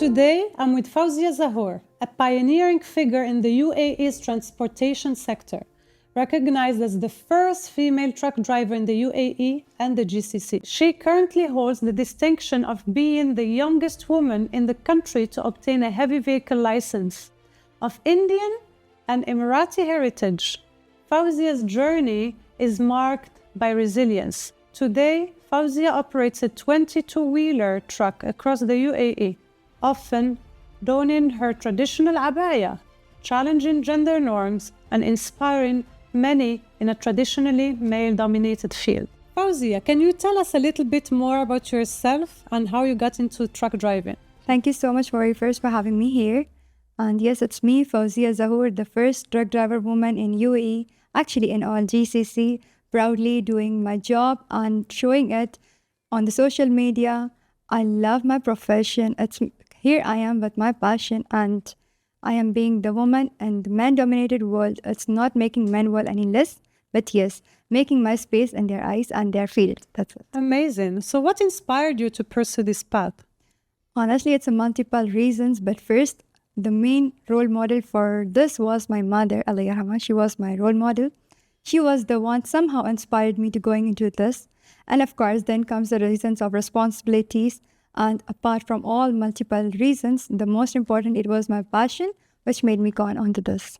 Today, I'm with Fouzia Zahoor, a pioneering figure in the UAE's transportation sector, recognized as the first female truck driver in the UAE and the GCC. She currently holds the distinction of being the youngest woman in the country to obtain a heavy vehicle license. Of Indian and Emirati heritage, Fouzia's journey is marked by resilience. Today, Fouzia operates a 22-wheeler truck across the UAE, often donning her traditional abaya, challenging gender norms and inspiring many in a traditionally male-dominated field. Fouzia, can you tell us a little bit more about yourself and how you got into truck driving? Thank you so much, first for having me here. And yes, it's me, Fouzia Zahoor, the first truck driver woman in UAE, actually in all GCC, proudly doing my job and showing it on the social media. I love my profession. Here I am with my passion, and I am being the woman in the man-dominated world. It's not making men world any less, but yes, making my space in their eyes and their field. That's it. Amazing. So what inspired you to pursue this path? Honestly, it's a multiple reasons, but first, the main role model for this was my mother, Allah yarhamha. She was my role model. She was the one somehow inspired me to going into this. And of course, then comes the reasons of responsibilities. And apart from all multiple reasons, the most important, it was my passion, which made me go on to this.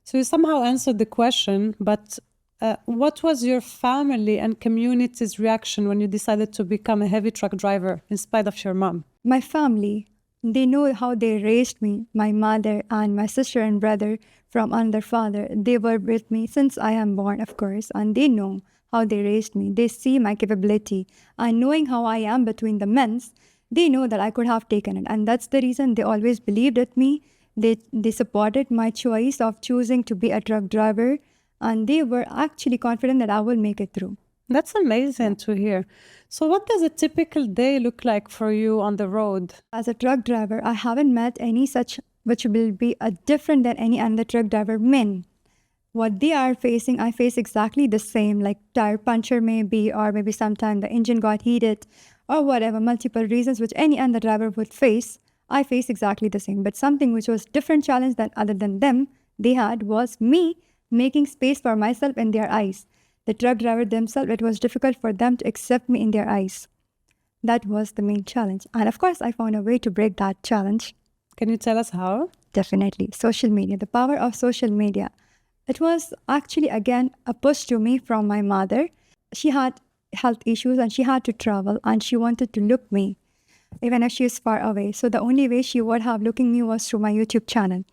So you somehow answered the question, but what was your family and community's reaction when you decided to become a heavy truck driver in spite of your mom? My family, they know how they raised me. My mother and my sister and brother from another father, they were with me since I am born, of course, and they know how they raised me. They see my capability, and knowing how I am between the men's, they know that I could have taken it. And that's the reason they always believed in me. They supported my choice of choosing to be a truck driver, and they were actually confident that I will make it through. That's amazing to hear. So what does a typical day look like for you on the road? As a truck driver, I haven't met any such which will be different than any other truck driver men. What they are facing, I face exactly the same, like tire puncture maybe, or maybe sometime the engine got heated, or whatever, multiple reasons which any other driver would face. I face exactly the same. But something which was different challenge than other than them, they had, was me making space for myself in their eyes. The truck driver themselves, it was difficult for them to accept me in their eyes. That was the main challenge. And of course, I found a way to break that challenge. Can you tell us how? Definitely. Social media, the power of social media. It was actually, again, a push to me from my mother. She had health issues and she had to travel, and she wanted to look me, even if she is far away. So the only way she would have looking me was through my YouTube channel.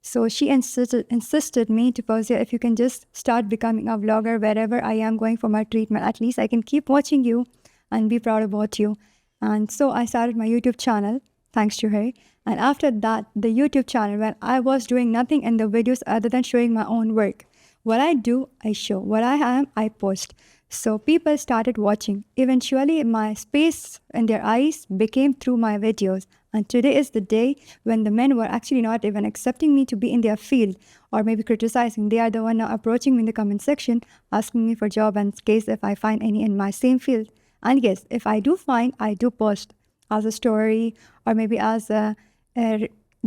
So she insisted me to Fouzia, if you can just start becoming a vlogger wherever I am going for my treatment, at least I can keep watching you and be proud about you. And so I started my YouTube channel, thanks to her. And after that, the YouTube channel, where I was doing nothing in the videos other than showing my own work. What I do, I show. What I am, I post. So people started watching. Eventually, my space in their eyes became through my videos. And today is the day when the men were actually not even accepting me to be in their field or maybe criticizing. They are the one now approaching me in the comment section, asking me for job in case if I find any in my same field. And yes, if I do find, I do post as a story or maybe as a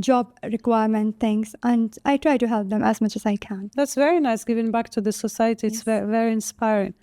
job requirement things, and I try to help them as much as I can. That's very nice, giving back to the society. It's very, very inspiring.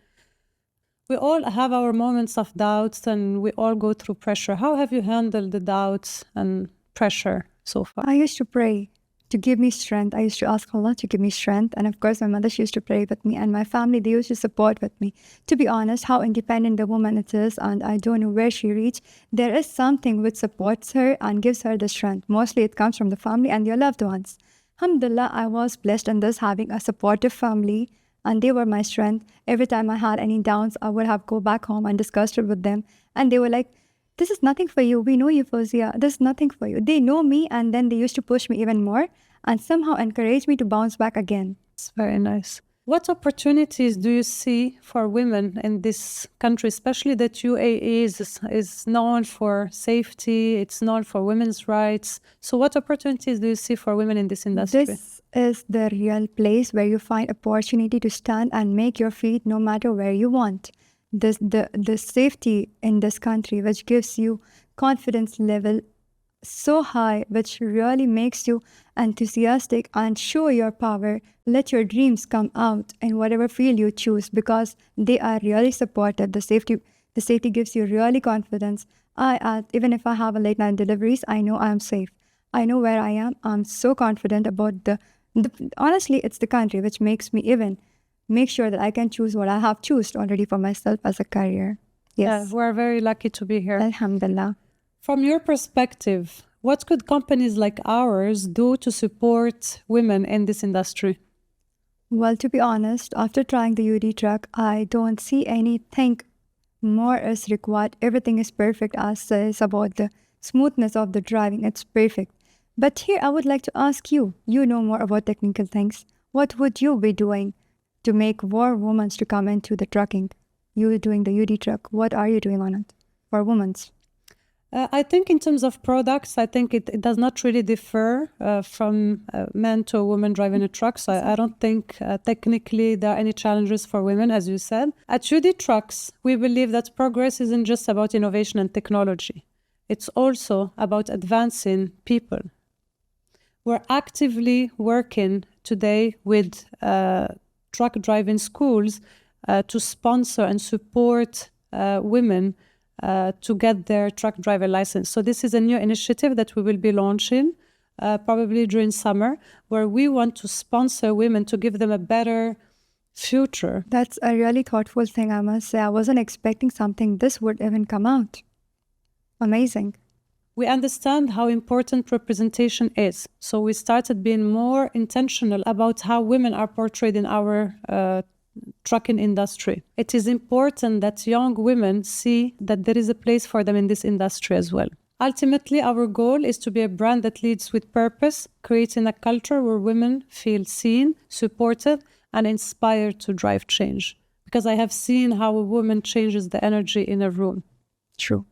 We all have our moments of doubts and we all go through pressure. How have you handled the doubts and pressure so far? I used to pray to give me strength. I used to ask Allah to give me strength. And of course, my mother, she used to pray with me, and my family, they used to support with me. To be honest, how independent the woman it is, and I don't know where she reached, there is something which supports her and gives her the strength. Mostly it comes from the family and their loved ones. Alhamdulillah, I was blessed in this, having a supportive family, and they were my strength. Every time I had any doubts, I would have go back home and discussed it with them. And they were like, this is nothing for you. We know you, Fouzia. This is nothing for you. They know me, and then they used to push me even more and somehow encourage me to bounce back again. It's very nice. What opportunities do you see for women in this country, especially that UAE is known for safety, it's known for women's rights. So what opportunities do you see for women in this industry? This is the real place where you find opportunity to stand and make your feet no matter where you want. The safety in this country, which gives you confidence level so high, which really makes you enthusiastic and show your power. Let your dreams come out in whatever field you choose because they are really supportive. The safety gives you really confidence. Even if I have a late night deliveries, I know I am safe. I know where I am. I'm so confident about the honestly, it's the country which makes me even make sure that I can choose what I have chosen already for myself as a career. Yes. Yeah, we're very lucky to be here. Alhamdulillah. From your perspective, what could companies like ours do to support women in this industry? Well, to be honest, after trying the UD truck, I don't see anything more is required. Everything is perfect as is about the smoothness of the driving. It's perfect. But here I would like to ask you, you know more about technical things. What would you be doing to make more women to come into the trucking? You doing the UD truck. What are you doing on it for women? I think in terms of products, I think it does not really differ from men to a woman driving a truck. So I don't think technically there are any challenges for women, as you said. At UD Trucks, we believe that progress isn't just about innovation and technology. It's also about advancing people. We're actively working today with truck driving schools to sponsor and support women to get their truck driver license. So this is a new initiative that we will be launching probably during summer, where we want to sponsor women to give them a better future. That's a really thoughtful thing, I must say. I wasn't expecting something this would even come out. Amazing. We understand how important representation is. So we started being more intentional about how women are portrayed in our trucking industry. It is important that young women see that there is a place for them in this industry as well. Ultimately, our goal is to be a brand that leads with purpose, creating a culture where women feel seen, supported, and inspired to drive change. Because I have seen how a woman changes the energy in a room. True.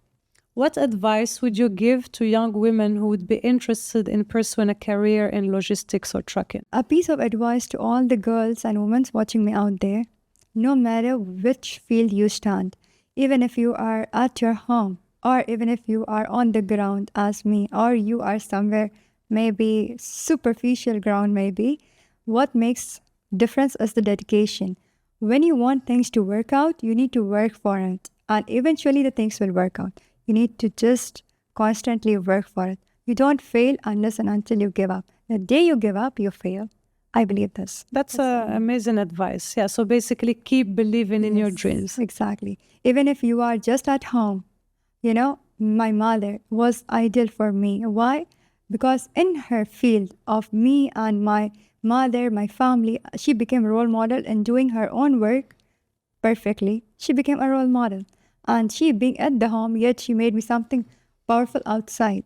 What advice would you give to young women who would be interested in pursuing a career in logistics or trucking? A piece of advice to all the girls and women watching me out there, no matter which field you stand, even if you are at your home, or even if you are on the ground as me, or you are somewhere maybe superficial ground maybe, what makes difference is the dedication. When you want things to work out, you need to work for it, and eventually the things will work out. You need to just constantly work for it. You don't fail unless and until you give up. The day you give up, you fail. I believe this. That's amazing advice. Yeah, so basically keep believing in your dreams. Exactly. Even if you are just at home, you know, my mother was ideal for me. Why? Because in her field of me and my mother, my family, she became a role model in doing her own work perfectly. She became a role model. And she being at the home, yet she made me something powerful outside.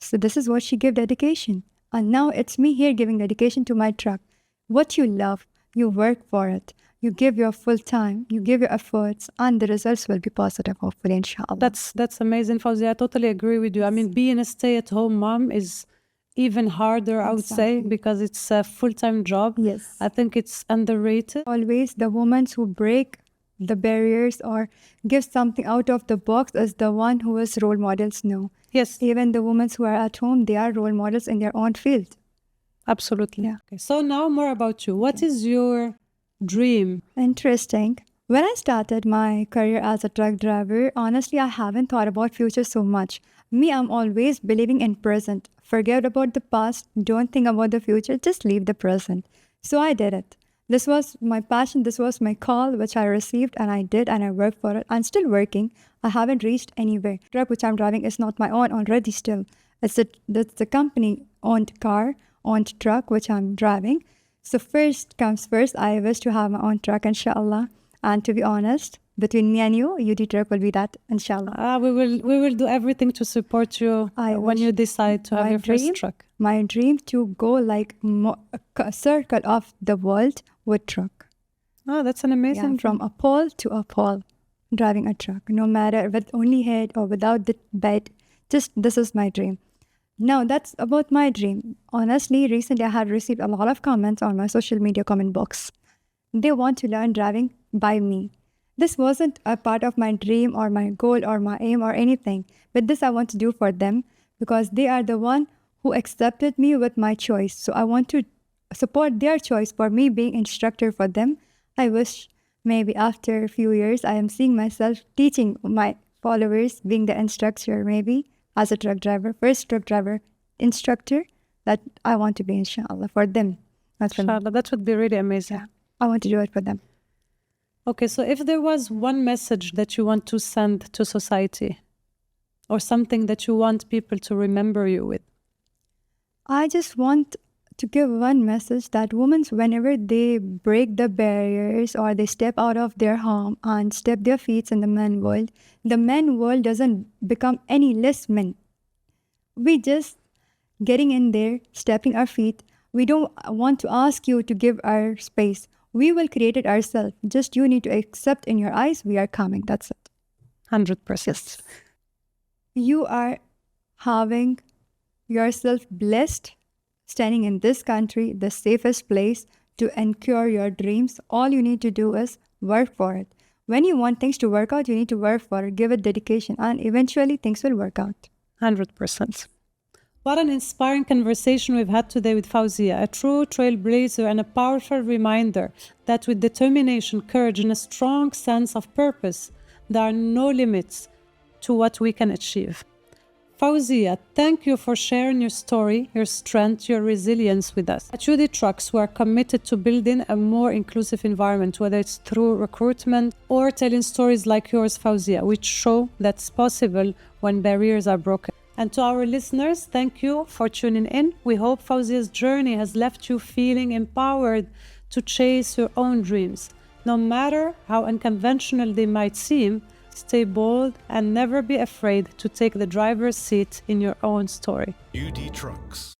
So this is what she gave dedication. And now it's me here giving dedication to my truck. What you love, you work for it. You give your full time, you give your efforts, and the results will be positive, hopefully, inshallah. That's amazing, Fouzia. I totally agree with you. I mean, being a stay-at-home mom is even harder, I would say, because it's a full-time job. Yes. I think it's underrated. Always the women who break the barriers or give something out of the box is the one who is role models now. Yes. Even the women who are at home, they are role models in their own field. Absolutely. Yeah. Okay. So now more about you. What is your dream? Interesting. When I started my career as a truck driver, honestly, I haven't thought about future so much. Me, I'm always believing in present. Forget about the past. Don't think about the future. Just leave the present. So I did it. This was my passion. This was my call, which I received, and I did, and I worked for it. I'm still working. I haven't reached anywhere. The truck which I'm driving is not my own already still. It's the company-owned car, owned truck, which I'm driving. So first comes first, I wish to have my own truck, inshallah. And to be honest, between me and you, UD truck will be that, inshallah. We will do everything to support you when you decide to have your first truck. My dream to go like a circle of the world with truck. Oh, that's an amazing from a pole to a pole, driving a truck, no matter with only head or without the bed. Just this is my dream. Now that's about my dream. Honestly, recently I have received a lot of comments on my social media comment box. They want to learn driving by me. This wasn't a part of my dream or my goal or my aim or anything, but this I want to do for them because they are the one who accepted me with my choice. So I want to support their choice for me being instructor for them. I wish maybe after a few years, I am seeing myself teaching my followers, being the instructor maybe as a truck driver, first truck driver instructor that I want to be, inshallah, for them. Not for me. Inshallah, that would be really amazing. I want to do it for them. Okay, so if there was one message that you want to send to society, or something that you want people to remember you with? I just want to give one message that women, whenever they break the barriers or they step out of their home and step their feet in the men world doesn't become any less men. We just getting in there, stepping our feet. We don't want to ask you to give our space. We will create it ourselves. Just you need to accept in your eyes, we are coming. That's it. 100%. You are having yourself blessed, standing in this country, the safest place to incur your dreams. All you need to do is work for it. When you want things to work out, you need to work for it, give it dedication, and eventually things will work out. 100%. What an inspiring conversation we've had today with Fouzia, a true trailblazer and a powerful reminder that with determination, courage, and a strong sense of purpose, there are no limits to what we can achieve. Fouzia, thank you for sharing your story, your strength, your resilience with us. At UD Trucks, we are committed to building a more inclusive environment, whether it's through recruitment or telling stories like yours, Fouzia, which show that's possible when barriers are broken. And to our listeners, thank you for tuning in. We hope Fouzia's journey has left you feeling empowered to chase your own dreams. No matter how unconventional they might seem, stay bold and never be afraid to take the driver's seat in your own story. UD Trucks.